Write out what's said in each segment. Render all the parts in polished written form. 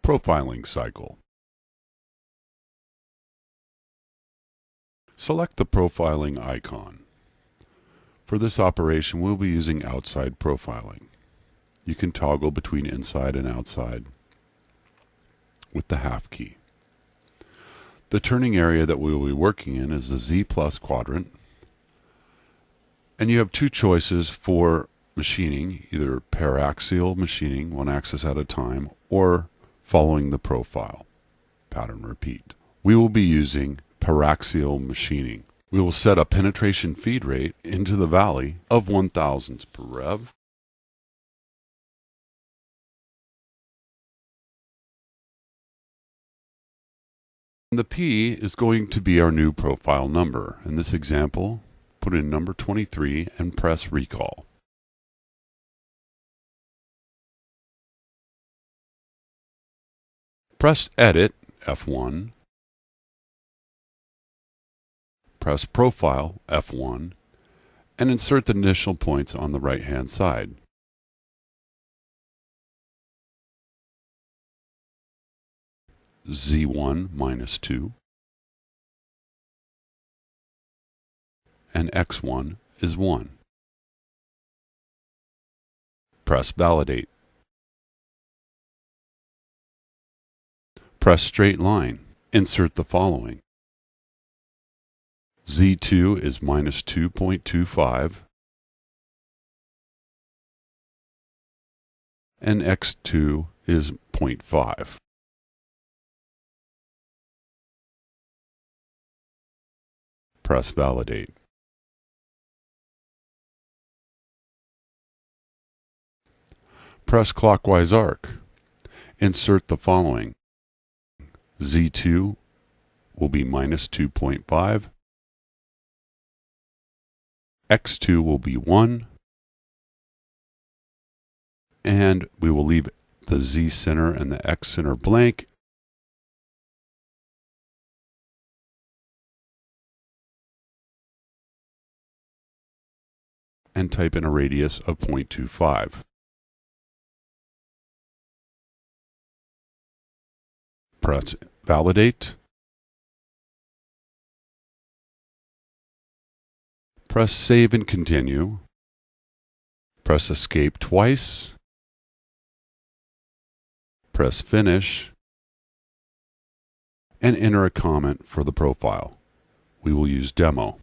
Profiling cycle. Select the profiling icon. For this operation, we'll be using outside profiling. You can toggle between inside and outside with the half key. The turning area that we will be working in is the Z plus quadrant. And you have two choices for machining, either paraxial machining, one axis at a time, or following the profile, pattern repeat. We will be using paraxial machining. We will set a penetration feed rate into the valley of 1,000ths per rev. The P is going to be our new profile number. In this example, put in number 23 and press recall. Press Edit, F1. Press Profile, F1, and insert the initial points on the right-hand side. Z1 minus 2, and X1 is 1. Press Validate. Press Straight Line. Insert the following. Z2 is minus 2.25, and X2 is 0.5. Press Validate. Press Clockwise Arc. Insert the following. Z2 will be minus 2.5. X2 will be 1. And we will leave the Z center and the X center blank. And type in a radius of 0.25. Press Validate. Press Save and Continue. Press Escape twice. Press Finish. And enter a comment for the profile. We will use Demo.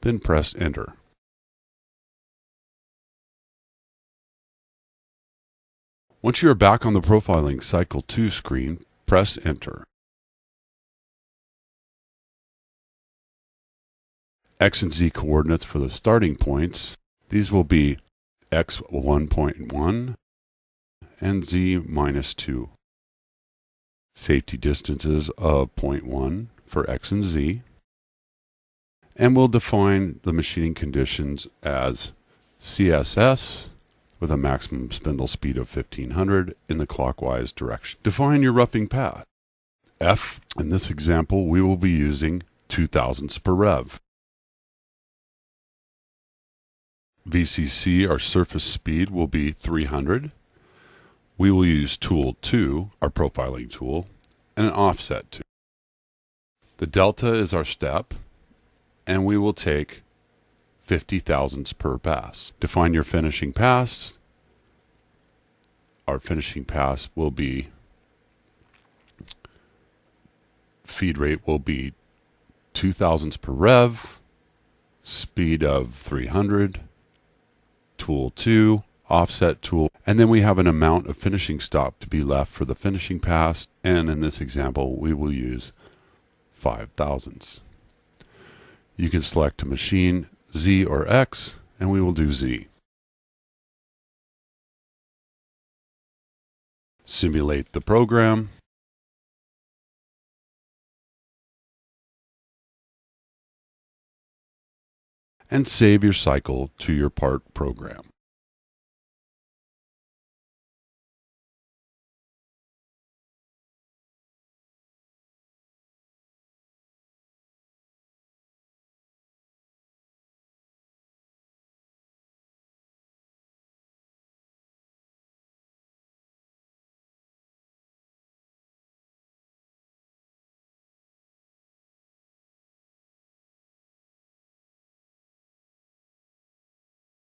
Then press Enter. Once you are back on the Profiling Cycle 2 screen, press Enter. X and Z coordinates for the starting points. These will be X 1.1 and Z minus 2. Safety distances of 0.1 for X and Z. And we'll define the machining conditions as CSS with a maximum spindle speed of 1500 in the clockwise direction. Define your roughing path. F, in this example, we will be using 2,000ths per rev. VCC, our surface speed, will be 300. We will use tool 2, our profiling tool, and an offset tool. The delta is our step, and we will take 50,000ths per pass. Define your finishing pass. Our finishing pass will be, feed rate will be 2,000ths per rev, speed of 300, tool 2, offset tool, and then we have an amount of finishing stop to be left for the finishing pass, and in this example we will use 5,000ths. You can select to machine Z or X, and we will do Z. Simulate the program. And save your cycle to your part program.